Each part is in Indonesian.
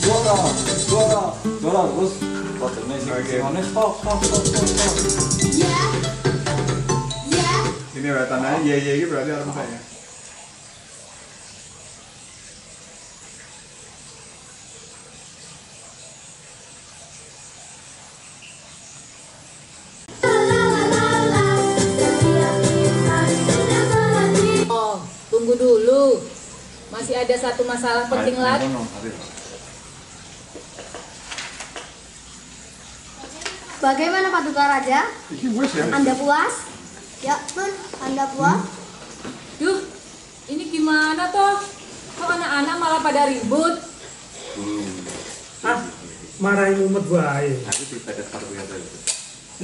Juara, juara, juara terus. Fotonya sih, mana stop. Ya, ya. Ini tandanya ya ini berarti orang saya. Oh, tunggu dulu. Masih ada satu masalah penting lagi. Bagaimana Paduka Raja? Anda puas? Ya, Pun. Anda puas? Duh, ini gimana toh? Kok anak-anak malah pada ribut? Marahin umat bae. Aku tidak ada satu yang saya.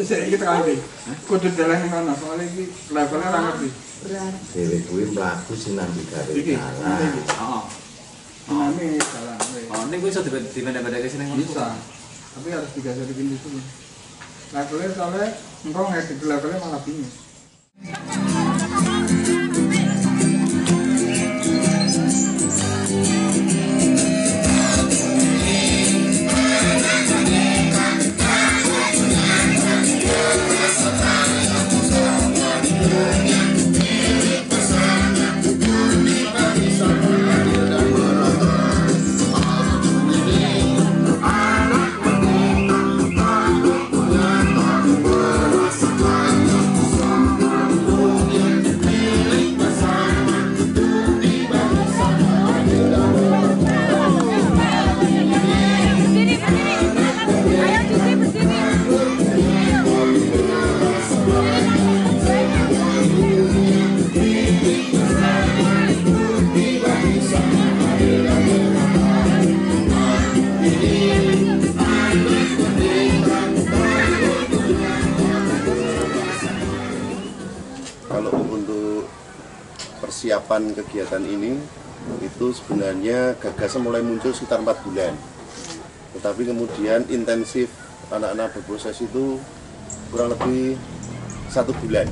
Saya kita kali. Kudu dalan yang mana? Soalnya ini levelnya orang ngerti. Berat. Dewe kuwi mlaku sinambi gawe Iki. dalan. Oh, Ini jalan. oh, ini gue bisa dipindah-pindah ke sini. Bisa. Tapi harus digeser di sini. Levelnya soalnya engkau ngedit levelnya malah bingung. Kalau untuk persiapan kegiatan ini itu sebenarnya gagasan mulai muncul sekitar 4 bulan. Tetapi kemudian intensif anak-anak berproses itu kurang lebih 1 bulan.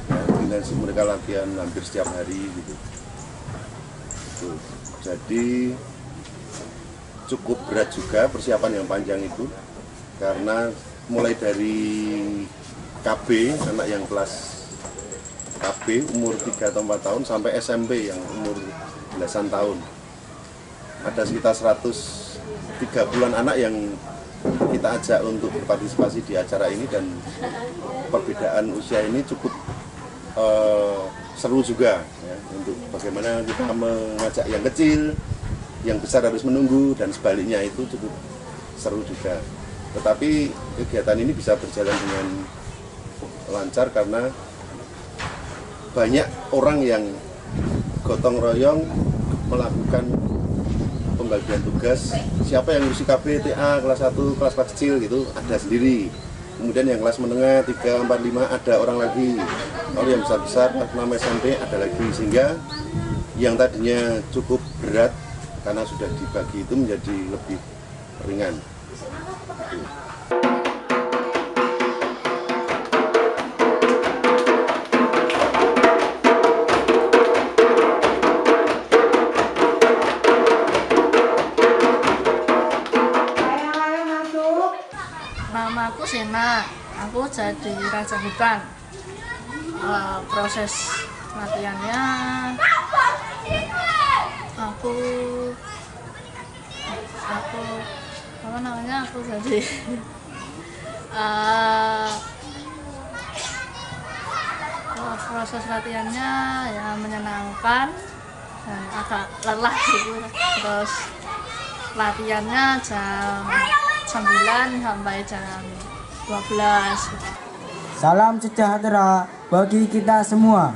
Ya, intensif mereka latihan hampir setiap hari gitu. Tuh. Jadi cukup berat juga persiapan yang panjang itu karena mulai dari KB anak yang kelas KB umur 3 atau 4 tahun sampai SMP yang umur belasan tahun. Ada sekitar 130-an anak yang kita ajak untuk berpartisipasi di acara ini dan perbedaan usia ini cukup seru juga ya, untuk bagaimana kita mengajak yang kecil, yang besar harus menunggu dan sebaliknya itu cukup seru juga. Tetapi kegiatan ini bisa berjalan dengan lancar karena banyak orang yang gotong royong melakukan pembagian tugas. Siapa yang ngurusi KB, TA, kelas 1, kelas kecil gitu ada sendiri. Kemudian yang kelas menengah 3, 4, 5 ada orang lagi. Kalau yang besar-besar 6 SMP ada lagi, sehingga yang tadinya cukup berat karena sudah dibagi itu menjadi lebih ringan. Gitu. Nama aku Sena, aku jadi raja hutan. Proses latihannya aku apa namanya aku jadi proses latihannya ya menyenangkan dan agak lelah gitu. Terus latihannya jam 9 sampai jam 12. Salam sejahtera bagi kita semua.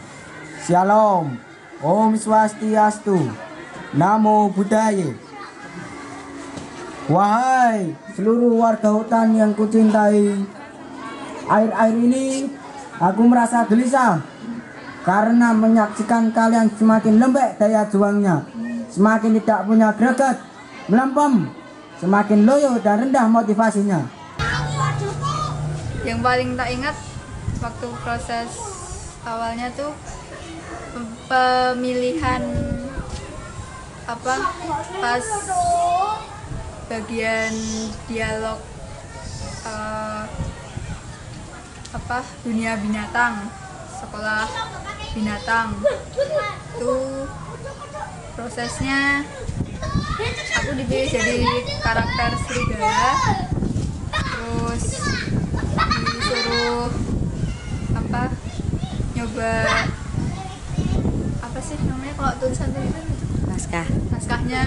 Shalom. Om Swastiastu. Namo Buddhaya. Wahai seluruh warga hutan yang kucintai, akhir-akhir ini aku merasa gelisah karena menyaksikan kalian semakin lembek daya juangnya, semakin tidak punya greget, melempem, semakin loyo dan rendah motivasinya. Yang paling tak ingat waktu proses awalnya tuh pemilihan pas bagian dialog dunia binatang, sekolah binatang. Itu prosesnya aku dipilih jadi karakter serigala, terus disuruh nyoba apa sih namanya kalau tulisan itu naskahnya,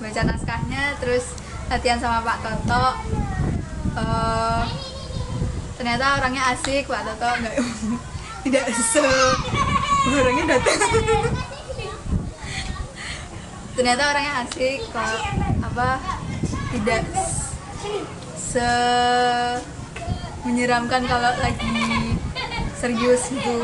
baca naskahnya, terus latihan sama Pak Toto. Ternyata orangnya asik, Pak Toto tidak orangnya datang. Ternyata orangnya asik, tidak menyeramkan kalau lagi serius gitu.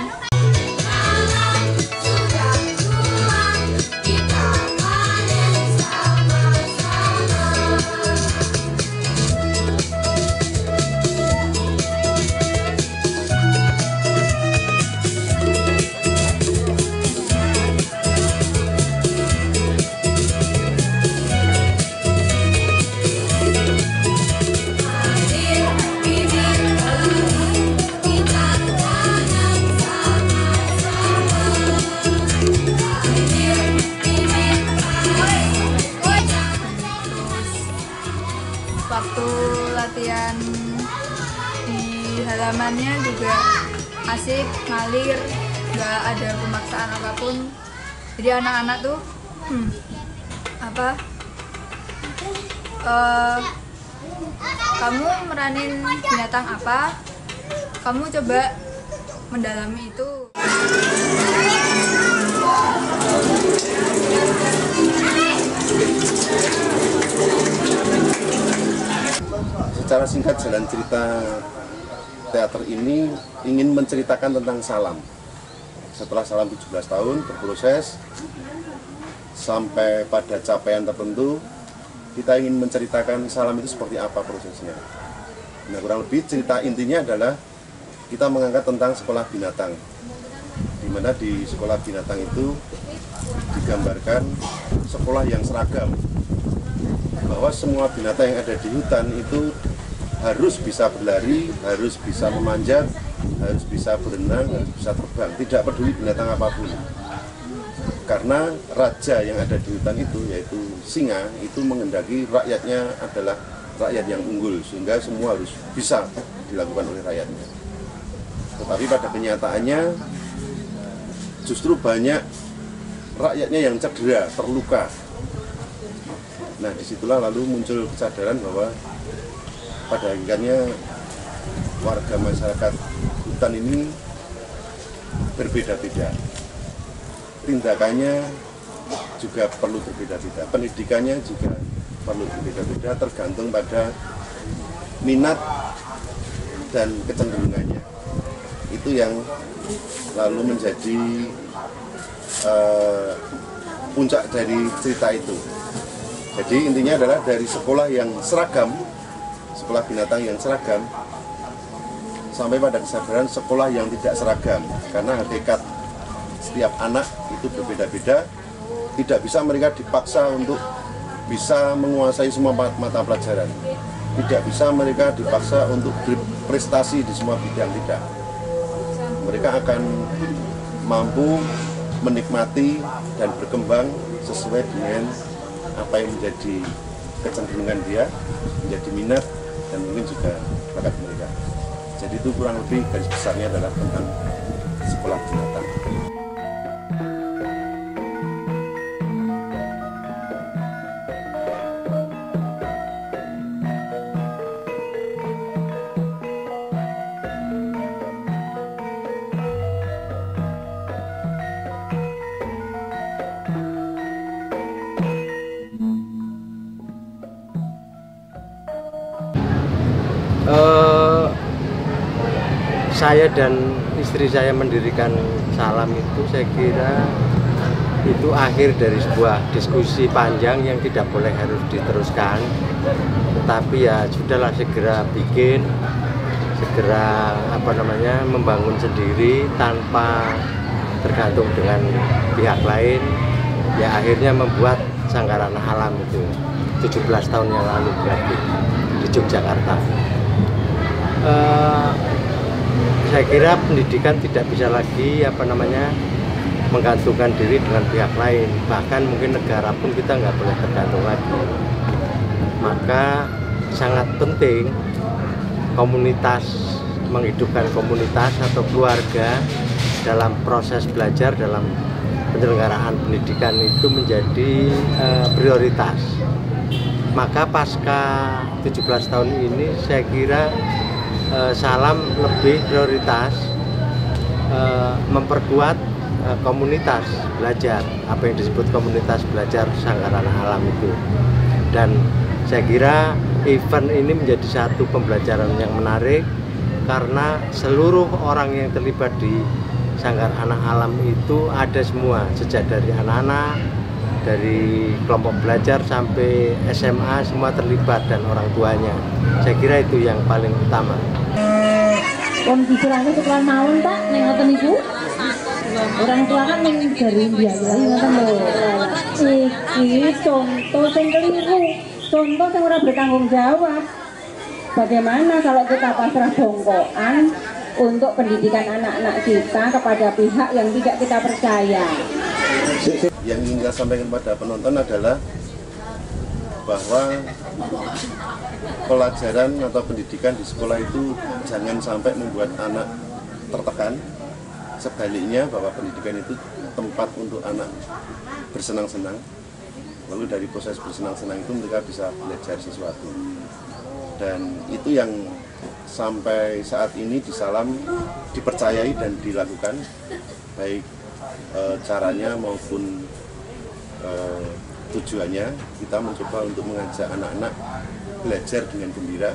Waktu latihan di halamannya juga asik, ngalir, nggak ada pemaksaan apapun. Jadi anak-anak tuh kamu meranin binatang apa, kamu coba mendalami itu. Secara singkat, jalan cerita teater ini ingin menceritakan tentang Salam. Setelah Salam 17 tahun berproses sampai pada capaian tertentu, kita ingin menceritakan Salam itu seperti apa prosesnya. Nah, kurang lebih cerita intinya adalah kita mengangkat tentang sekolah binatang, di mana di sekolah binatang itu digambarkan sekolah yang seragam, bahwa semua binatang yang ada di hutan itu harus bisa berlari, harus bisa memanjat, harus bisa berenang, harus bisa terbang, tidak peduli binatang apapun. Karena raja yang ada di hutan itu, yaitu singa, itu menghendaki rakyatnya adalah rakyat yang unggul, sehingga semua harus bisa dilakukan oleh rakyatnya. Tetapi pada kenyataannya justru banyak rakyatnya yang cedera, terluka. Nah, disitulah lalu muncul kesadaran bahwa pada hakikatnya warga masyarakat hutan ini berbeda-beda. Tindakannya juga perlu berbeda-beda, pendidikannya juga perlu berbeda-beda, tergantung pada minat dan kecenderungannya. Itu yang lalu menjadi puncak dari cerita itu. Jadi intinya adalah dari sekolah yang seragam, sekolah binatang yang seragam, sampai pada kesadaran sekolah yang tidak seragam. Karena hakikat setiap anak itu berbeda-beda, tidak bisa mereka dipaksa untuk bisa menguasai semua mata pelajaran. Tidak bisa mereka dipaksa untuk berprestasi di semua bidang, tidak. Mereka akan mampu menikmati dan berkembang sesuai dengan apa yang menjadi kecenderungan dia, menjadi minat, dan mungkin juga bakat mereka. Jadi itu kurang lebih garis besarnya adalah tentang sekolah binatang. Saya dan istri saya mendirikan Salam itu, saya kira itu akhir dari sebuah diskusi panjang yang tidak boleh harus diteruskan, tetapi ya sudahlah, segera bikin, segera membangun sendiri tanpa tergantung dengan pihak lain, ya akhirnya membuat Sanggarana Alam itu. 17 tahun yang lalu berarti di Yogyakarta. Saya kira pendidikan tidak bisa lagi menggantungkan diri dengan pihak lain, bahkan mungkin negara pun kita nggak boleh tergantung lagi. Maka sangat penting komunitas, menghidupkan komunitas atau keluarga dalam proses belajar, dalam penyelenggaraan pendidikan itu menjadi prioritas. Maka pasca 17 tahun ini saya kira Salam lebih prioritas memperkuat komunitas belajar, apa yang disebut komunitas belajar Sanggar Anak Alam itu. Dan saya kira event ini menjadi satu pembelajaran yang menarik karena seluruh orang yang terlibat di Sanggar Anak Alam itu ada semua, sejak dari anak-anak, dari kelompok belajar sampai SMA semua terlibat dan orang tuanya. Saya kira itu yang paling utama. Kon dikirane sekolah mawon tak ning ngoten niku. Orang tua kan ning dari biaya ngoten lho. Iki contoh sing keliru, contoh yang ora bertanggung jawab. Bagaimana kalau kita pasrah bongkoan untuk pendidikan anak-anak kita kepada pihak yang tidak kita percaya? Yang ingin saya sampaikan pada penonton adalah bahwa pelajaran atau pendidikan di sekolah itu jangan sampai membuat anak tertekan. Sebaliknya bahwa pendidikan itu tempat untuk anak bersenang-senang. Lalu dari proses bersenang-senang itu mereka bisa belajar sesuatu. Dan itu yang sampai saat ini di Salam dipercayai dan dilakukan, baik caranya maupun tujuannya. Kita mencoba untuk mengajak anak-anak belajar dengan gembira,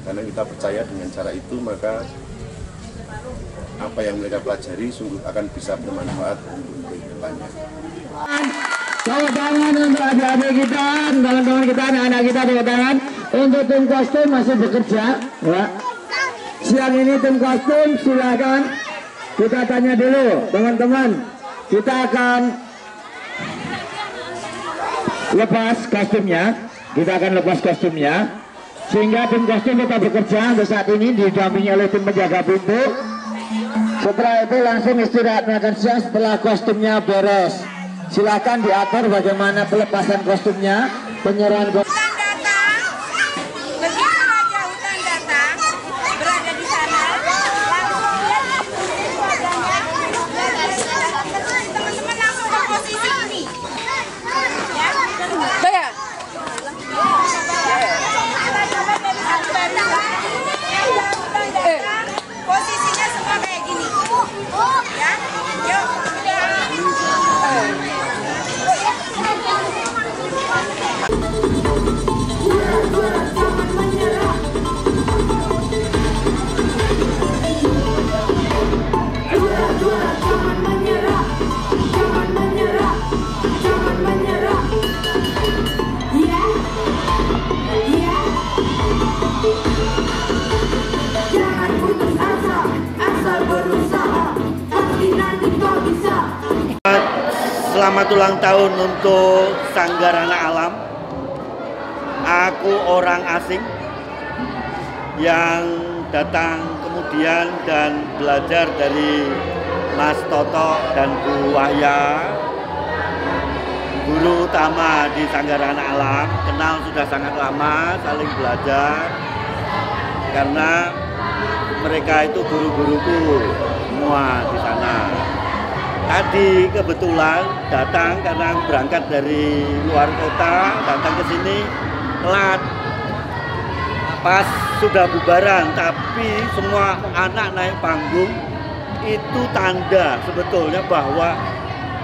karena kita percaya dengan cara itu maka apa yang mereka pelajari sungguh akan bisa bermanfaat untuk kehidupannya. Tepuk tangan untuk adik-adik kita, teman-teman kita, anak-anak kita, tepuk tangan. Untuk tim kostum masih bekerja, ya. Siang ini tim kostum silakan kita tanya dulu, teman-teman. Kita akan lepas kostumnya, sehingga tim kostum tetap bekerja untuk saat ini didampingi oleh tim penjaga pintu. Setelah itu langsung istirahat makan siang setelah kostumnya beres. Silakan diatur bagaimana pelepasan kostumnya, penyerahan kostum. Posisinya semua kayak gini, ya. Yuk, Selamat ulang tahun untuk Sanggar Anak Alam. Aku orang asing yang datang kemudian dan belajar dari Mas Toto dan Bu Wahya, guru utama di Sanggar Anak Alam. Kenal sudah sangat lama, saling belajar karena mereka itu guru-guruku semua di sana. Tadi kebetulan datang karena berangkat dari luar kota, datang ke sini telat. Pas sudah bubaran, tapi semua anak naik panggung, itu tanda sebetulnya bahwa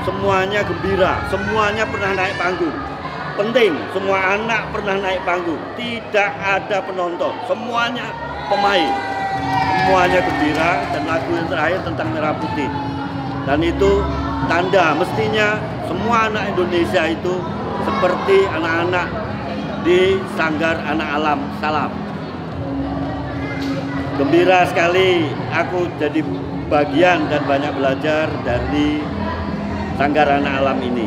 semuanya gembira, semuanya pernah naik panggung. Penting, semua anak pernah naik panggung, tidak ada penonton, semuanya pemain. Semuanya gembira, dan lagu yang terakhir tentang merah putih. Dan itu tanda mestinya semua anak Indonesia itu seperti anak-anak di Sanggar Anak Alam Salam. Gembira sekali aku jadi bagian dan banyak belajar dari Sanggar Anak Alam ini.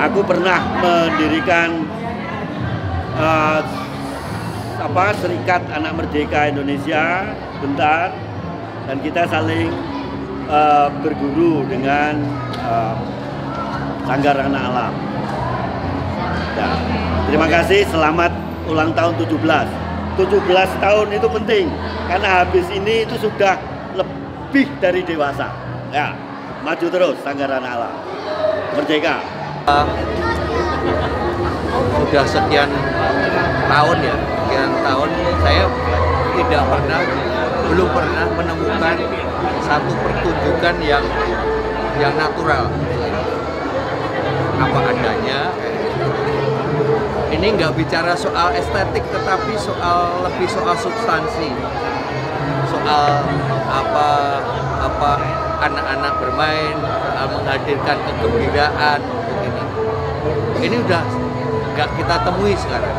Aku pernah mendirikan Serikat Anak Merdeka Indonesia bentar, dan kita saling berguru dengan Sanggar Anak Alam. Ya, terima kasih, selamat ulang tahun 17. 17 tahun itu penting, karena habis ini itu sudah lebih dari dewasa. Ya, maju terus Sanggar Anak Alam. Merdeka. Sudah sekian tahun ya, saya belum pernah menemukan satu pertunjukan yang natural, apa adanya. Ini nggak bicara soal estetik, tetapi lebih soal substansi, soal apa anak-anak bermain, soal menghadirkan kegembiraan. Ini udah nggak kita temui sekarang,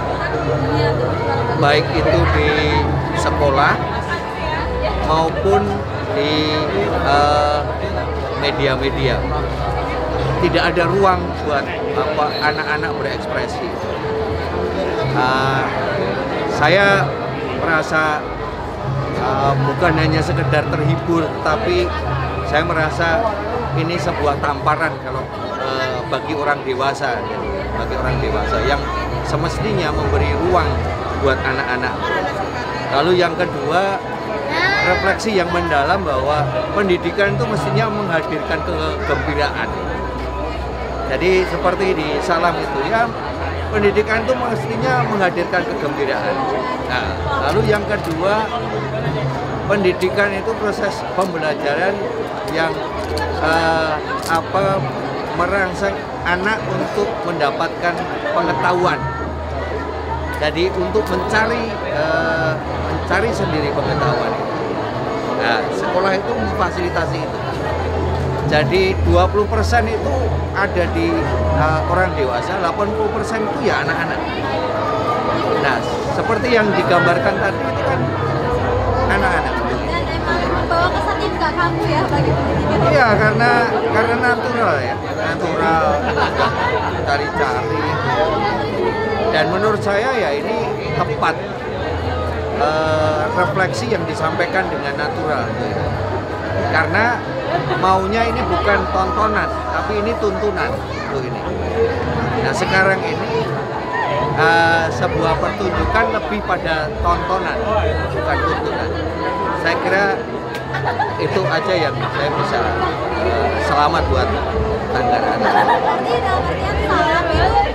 baik itu di sekolah maupun di media-media. Tidak ada ruang buat anak-anak berekspresi. Saya merasa bukan hanya sekedar terhibur, tapi saya merasa ini sebuah tamparan kalau bagi orang dewasa yang semestinya memberi ruang buat anak-anak. Lalu yang kedua, refleksi yang mendalam bahwa pendidikan itu mestinya menghadirkan kegembiraan. Jadi seperti di Salam itu ya, pendidikan itu mestinya menghadirkan kegembiraan. Nah, lalu yang kedua, pendidikan itu proses pembelajaran yang merangsang anak untuk mendapatkan pengetahuan. Jadi untuk mencari sendiri pengetahuan itu. Nah, sekolah itu memfasilitasi itu. Jadi 20% itu ada di orang dewasa, 80% itu ya anak-anak. Nah, seperti yang digambarkan tadi itu kan anak-anak. Dan emang membawa kesan yang nggak kamu ya bagi pendidikan? Iya, karena natural ya, natural, cari-cari. Dan menurut saya ya ini tepat, refleksi yang disampaikan dengan natural. Karena maunya ini bukan tontonan, tapi ini tuntunan untuk ini. Nah, sekarang ini sebuah pertunjukan lebih pada tontonan, bukan tuntunan. Saya kira itu aja yang saya bisa selamat buat Sanggar Anak Alam. Berarti dalam artian Salam itu